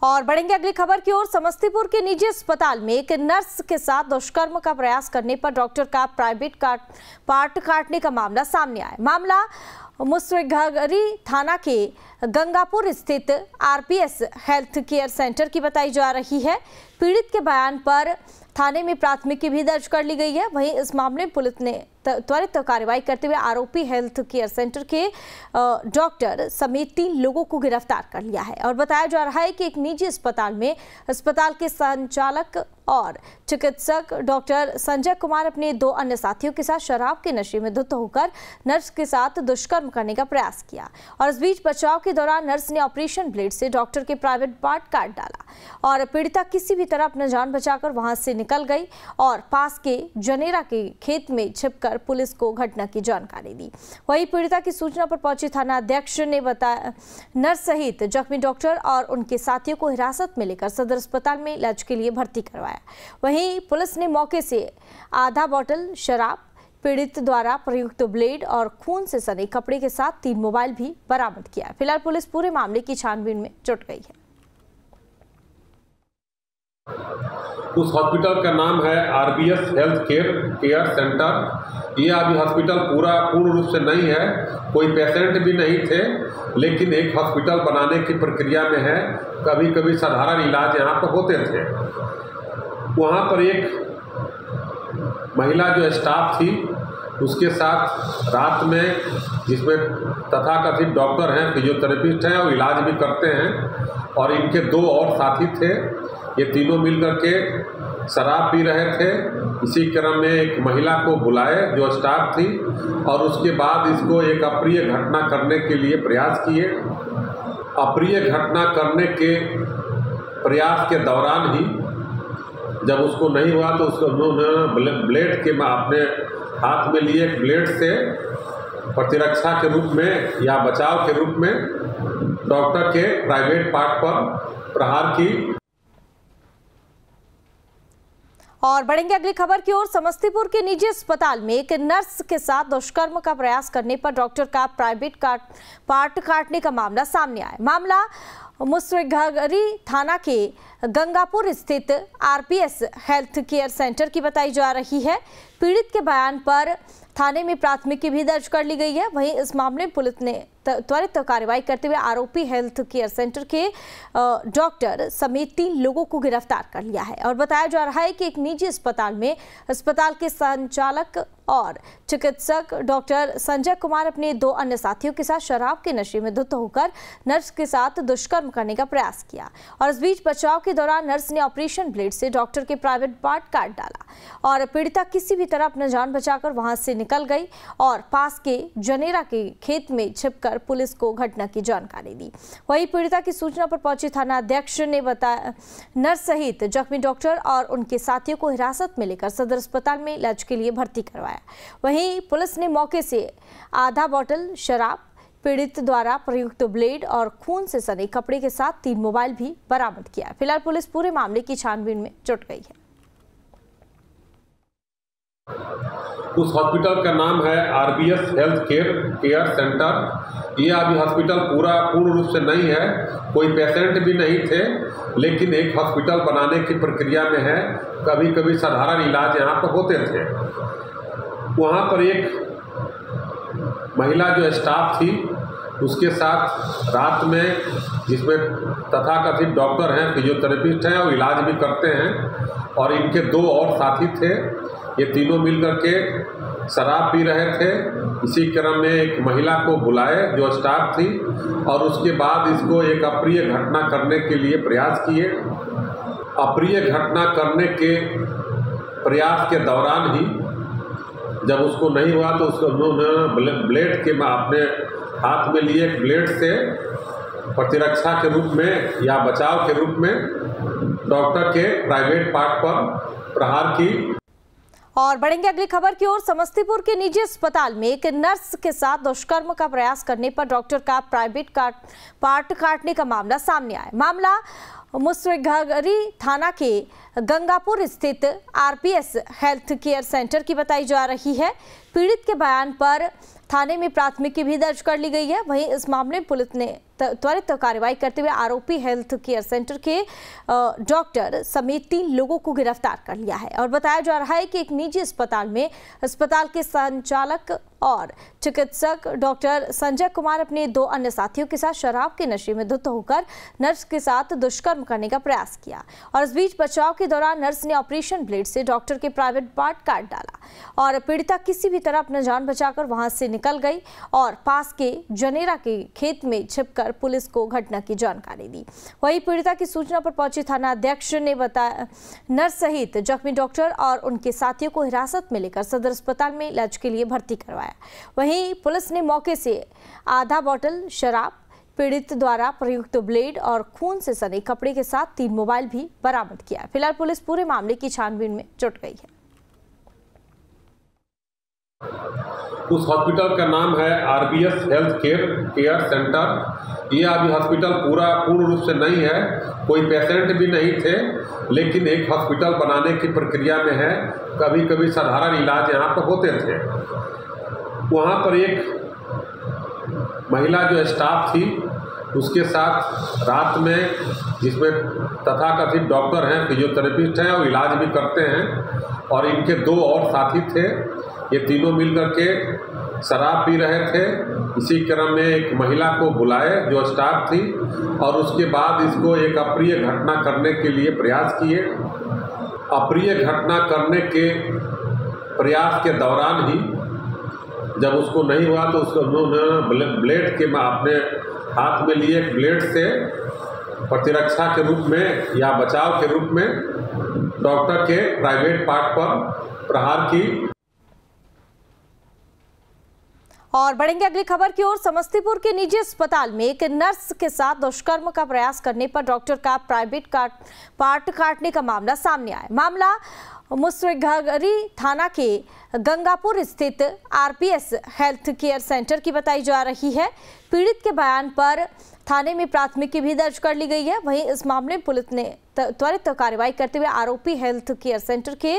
और बढ़ेंगे अगली खबर की ओर। समस्तीपुर के निजी अस्पताल में एक नर्स के साथ दुष्कर्म का प्रयास करने पर डॉक्टर का प्राइवेट पार्ट काटने का मामला सामने आया। मामला मुसरिघरी थाना के गंगापुर स्थित आरपीएस हेल्थ केयर सेंटर की बताई जा रही है। पीड़ित के बयान पर थाने में प्राथमिकी भी दर्ज कर ली गई है। वहीं इस मामले में पुलिस ने त्वरित कार्रवाई करते हुए आरोपी हेल्थ केयर सेंटर के डॉक्टर समेत 3 लोगों को गिरफ्तार कर लिया है। और बताया जा रहा है कि एक निजी अस्पताल में अस्पताल के संचालक और चिकित्सक डॉक्टर संजय कुमार अपने 2 अन्य साथियों के साथ शराब के नशे में धुत होकर नर्स के साथ दुष्कर्म करने का प्रयास किया। और इस बीच बचाव के दौरान नर्स ने ऑपरेशन ब्लेड से डॉक्टर के प्राइवेट पार्ट काट डाला और पीड़िता किसी भी तरह अपना जान बचाकर वहां से निकल गई और पास के जनेरा के खेत में छिपकर पुलिस को घटना की जानकारी दी। वहीं पीड़िता की सूचना पर पहुंचे थाना अध्यक्ष ने बताया नर्स सहित जख्मी डॉक्टर और उनके साथियों को हिरासत में लेकर सदर अस्पताल में इलाज के लिए भर्ती करवाया। वहीं पुलिस ने मौके से आधा बोतल शराब, पीड़ित द्वारा प्रयुक्त ब्लेड और खून से सने कपड़े के साथ 3 मोबाइल भी बरामद किया। फिलहाल पुलिस पूरे मामले की छानबीन में जुट गई है। उस हॉस्पिटल का नाम है आरबीएस हेल्थ केयर सेंटर। ये अभी हॉस्पिटल पूर्ण रूप से नहीं है, कोई पेशेंट भी नहीं थे, लेकिन एक हॉस्पिटल बनाने की प्रक्रिया में है। कभी कभी साधारण इलाज यहाँ पर होते थे। वहाँ पर एक महिला जो स्टाफ थी उसके साथ रात में, जिसमें तथाकथित डॉक्टर हैं, फिजियोथेरेपिस्ट हैं और इलाज भी करते हैं, और इनके 2 और साथी थे। ये तीनों मिलकर के शराब पी रहे थे। इसी क्रम में एक महिला को बुलाए जो स्टाफ थी, और उसके बाद इसको एक अप्रिय घटना करने के लिए प्रयास किए। अप्रिय घटना करने के प्रयास के दौरान ही जब उसको नहीं हुआ तो उसको उन्होंने ब्लेड के अपने हाथ में लिए, ब्लेड से प्रतिरक्षा के रूप में या बचाव के रूप में डॉक्टर के प्राइवेट पार्ट पर प्रहार की। और बढ़ेंगे अगली खबर की ओर। समस्तीपुर के निजी अस्पताल में एक नर्स के साथ दुष्कर्म का प्रयास करने पर डॉक्टर का प्राइवेट पार्ट काटने का मामला सामने आया। मामला मुसरिघरी थाना के गंगापुर स्थित आरपीएस हेल्थ केयर सेंटर की बताई जा रही है। पीड़ित के बयान पर थाने में प्राथमिकी भी दर्ज कर ली गई है। वहीं इस मामले में पुलिस ने त्वरित कार्रवाई करते हुए आरोपी हेल्थ केयर सेंटर के डॉक्टर समेत 3 लोगों को गिरफ्तार कर लिया है। और बताया जा रहा है कि एक निजी अस्पताल में अस्पताल के संचालक और चिकित्सक डॉक्टर संजय कुमार अपने 2 अन्य साथियों के साथ शराब के नशे में धुत होकर नर्स के साथ दुष्कर्म करने का प्रयास किया। और इस बीच बचाव के दौरान नर्स ने ऑपरेशन ब्लेड से डॉक्टर के प्राइवेट पार्ट काट डाला और पीड़िता किसी भी तरह अपना जान बचाकर वहां से निकल गई और पास के जनेरा के खेत में छिपकर पुलिस को घटना की जानकारी दी। वहीं पीड़िता की सूचना पर पहुंचे थाना अध्यक्ष ने बताया नर्स सहित जख्मी डॉक्टर और उनके साथियों को हिरासत में लेकर सदर अस्पताल में इलाज के लिए भर्ती करवाया। वहीं पुलिस ने मौके से आधा बोतल शराब, पीड़ित द्वारा प्रयुक्त ब्लेड और खून से सने कपड़े के साथ 3 मोबाइल भी बरामद किया। फिलहाल पुलिस पूरे मामले की छानबीन में जुट गई है। उस हॉस्पिटल का नाम है आरबीएस हेल्थ केयर सेंटर। ये अभी हॉस्पिटल पूर्ण रूप से नहीं है, कोई पेशेंट भी नहीं थे, लेकिन एक हॉस्पिटल बनाने की प्रक्रिया में है। कभी कभी साधारण इलाज यहाँ पर होते थे। वहाँ पर एक महिला जो स्टाफ थी उसके साथ रात में, जिसमें तथाकथित डॉक्टर हैं, फिजियोथेरेपिस्ट हैं और इलाज भी करते हैं, और इनके 2 और साथी थे। ये तीनों मिलकर के शराब पी रहे थे। इसी क्रम में एक महिला को बुलाए जो स्टाफ थी, और उसके बाद इसको एक अप्रिय घटना करने के लिए प्रयास किए। अप्रिय घटना करने के प्रयास के दौरान ही जब उसको नहीं हुआ तो उसको उन्होंने ब्लेड के अपने हाथ में लिए, ब्लेड से प्रतिरक्षा के रूप में या बचाव के रूप में डॉक्टर के प्राइवेट पार्ट पर प्रहार की। और बढ़ेंगे अगली खबर की ओर। समस्तीपुर के निजी अस्पताल में एक नर्स के साथ दुष्कर्म का प्रयास करने पर डॉक्टर का प्राइवेट पार्ट काटने का मामला सामने आया। मामला मुसरिघरी थाना के गंगापुर स्थित आरपीएस हेल्थ केयर सेंटर की बताई जा रही है। पीड़ित के बयान पर थाने में प्राथमिकी भी दर्ज कर ली गई है। वहीं इस मामले में पुलिस ने त्वरित कार्रवाई करते हुए आरोपी हेल्थ केयर सेंटर के डॉक्टर समेत 3 लोगों को गिरफ्तार कर लिया है। और बताया जा रहा है कि एक निजी अस्पताल में अस्पताल के संचालक और चिकित्सक डॉक्टर संजय कुमार अपने 2 अन्य साथियों के साथ शराब के नशे में धुत होकर नर्स के साथ दुष्कर्म करने का प्रयास किया। और इस बीच बचाव के दौरान नर्स ने ऑपरेशन ब्लेड से डॉक्टर के प्राइवेट पार्ट काट डाला और पीड़िता किसी भी तरह अपना जान बचाकर वहां से निकल गई और पास के जनेरा के खेत में छिपकर पुलिस को घटना की जानकारी दी। वहीं पीड़िता की सूचना पर पहुंचे थाना अध्यक्ष ने बताया नर्स सहित जख्मी डॉक्टर और उनके साथियों को हिरासत में लेकर सदर अस्पताल में इलाज के लिए भर्ती करवाया। वहीं पुलिस ने मौके से आधा बोतल शराब, पीड़ित द्वारा प्रयुक्त ब्लेड और खून से सने कपड़े के साथ 3 मोबाइल भी बरामद किया। फिलहाल पुलिस पूरे मामले की छानबीन में जुट गई है। उस हॉस्पिटल का नाम है RBS हेल्थ केयर सेंटर। ये अभी हॉस्पिटल पूर्ण रूप से नहीं है, कोई पेशेंट भी नहीं थे, लेकिन एक हॉस्पिटल बनाने की प्रक्रिया में है। कभी कभी साधारण इलाज यहाँ पर होते थे। वहाँ पर एक महिला जो स्टाफ थी उसके साथ रात में, जिसमें तथाकथित डॉक्टर हैं, फिजियोथेरेपिस्ट हैं और इलाज भी करते हैं, और इनके 2 और साथी थे। ये तीनों मिलकर के शराब पी रहे थे। इसी क्रम में एक महिला को बुलाए जो स्टाफ थी, और उसके बाद इसको एक अप्रिय घटना करने के लिए प्रयास किए। अप्रिय घटना करने के प्रयास के दौरान ही जब उसको नहीं हुआ तो उसको उन्होंने ब्लेड के अपने हाथ में लिए ब्लेड से प्रतिरक्षा के रूप में या बचाव के रूप में डॉक्टर के प्राइवेट पार्ट पर प्रहार की। और बढ़ेंगे अगली खबर की ओर। समस्तीपुर के निजी अस्पताल में एक नर्स के साथ दुष्कर्म का प्रयास करने पर डॉक्टर का प्राइवेट पार्ट काटने का मामला सामने आया। मामला मुसरिघरी थाना के गंगापुर स्थित RBS हेल्थ केयर सेंटर की बताई जा रही है। पीड़ित के बयान पर थाने में प्राथमिकी भी दर्ज कर ली गई है। वहीं इस मामले में पुलिस ने त्वरित कार्रवाई करते हुए आरोपी हेल्थ केयर सेंटर के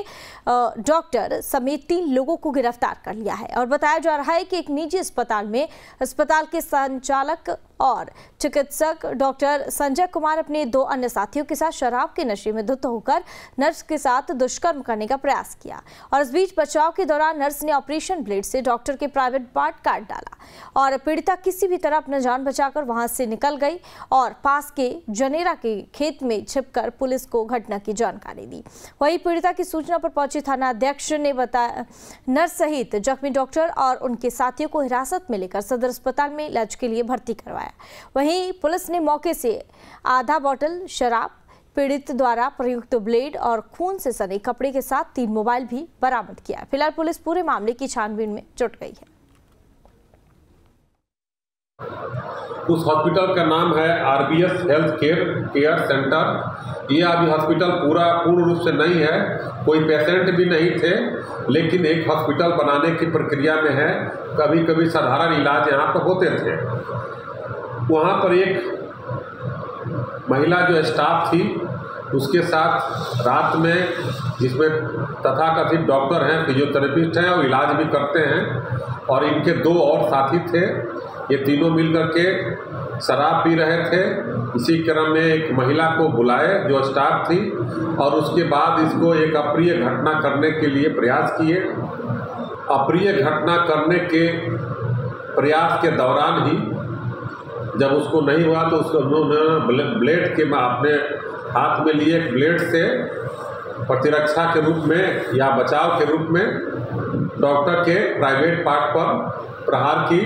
डॉक्टर समेत 3 लोगों को गिरफ्तार कर लिया है। और बताया जा रहा है कि एक निजी अस्पताल में अस्पताल के संचालक और चिकित्सक डॉक्टर संजय कुमार अपने 2 अन्य साथियों के साथ शराब के नशे में धुत होकर नर्स के साथ दुष्कर्म करने का प्रयास किया। और इस बीच बचाव के दौरान नर्स ने ऑपरेशन ब्लेड से डॉक्टर के प्राइवेट पार्ट काट डाला और पीड़िता किसी भी तरह अपना जान बचाकर वहां से निकल गई और पास के जनेरा के खेत में छिपकर पुलिस को घटना की जानकारी दी। वहीं पीड़िता की सूचना पर पहुंचे थाना अध्यक्ष ने बताया नर्स सहित जख्मी डॉक्टर और उनके साथियों को हिरासत में लेकर सदर अस्पताल में इलाज के लिए भर्ती करवाया। वहीं पुलिस ने मौके से आधा बोतल शराब, पीड़ित द्वारा प्रयुक्त ब्लेड और खून से सने कपड़े के साथ 3 मोबाइल भी बरामद किया। फिलहाल पुलिस पूरे मामले की छानबीन में जुट गई है। उस हॉस्पिटल का नाम है RBS हेल्थ केयर सेंटर। ये अभी हॉस्पिटल पूर्ण रूप से नहीं है, कोई पेशेंट भी नहीं थे, लेकिन एक हॉस्पिटल बनाने की प्रक्रिया में है। कभी कभी साधारण इलाज यहाँ पर होते थे। वहाँ पर एक महिला जो स्टाफ थी उसके साथ रात में, जिसमें तथाकथित डॉक्टर हैं, फिजियोथेरेपिस्ट हैं और इलाज भी करते हैं, और इनके 2 और साथी थे। ये तीनों मिलकर के शराब पी रहे थे। इसी क्रम में एक महिला को बुलाए जो स्टाफ थी, और उसके बाद इसको एक अप्रिय घटना करने के लिए प्रयास किए। अप्रिय घटना करने के प्रयास के दौरान ही जब उसको नहीं हुआ तो उसको उन्होंने ब्लेड के अपने हाथ में लिए ब्लेड से प्रतिरक्षा के रूप में या बचाव के रूप में डॉक्टर के प्राइवेट पार्ट पर प्रहार की।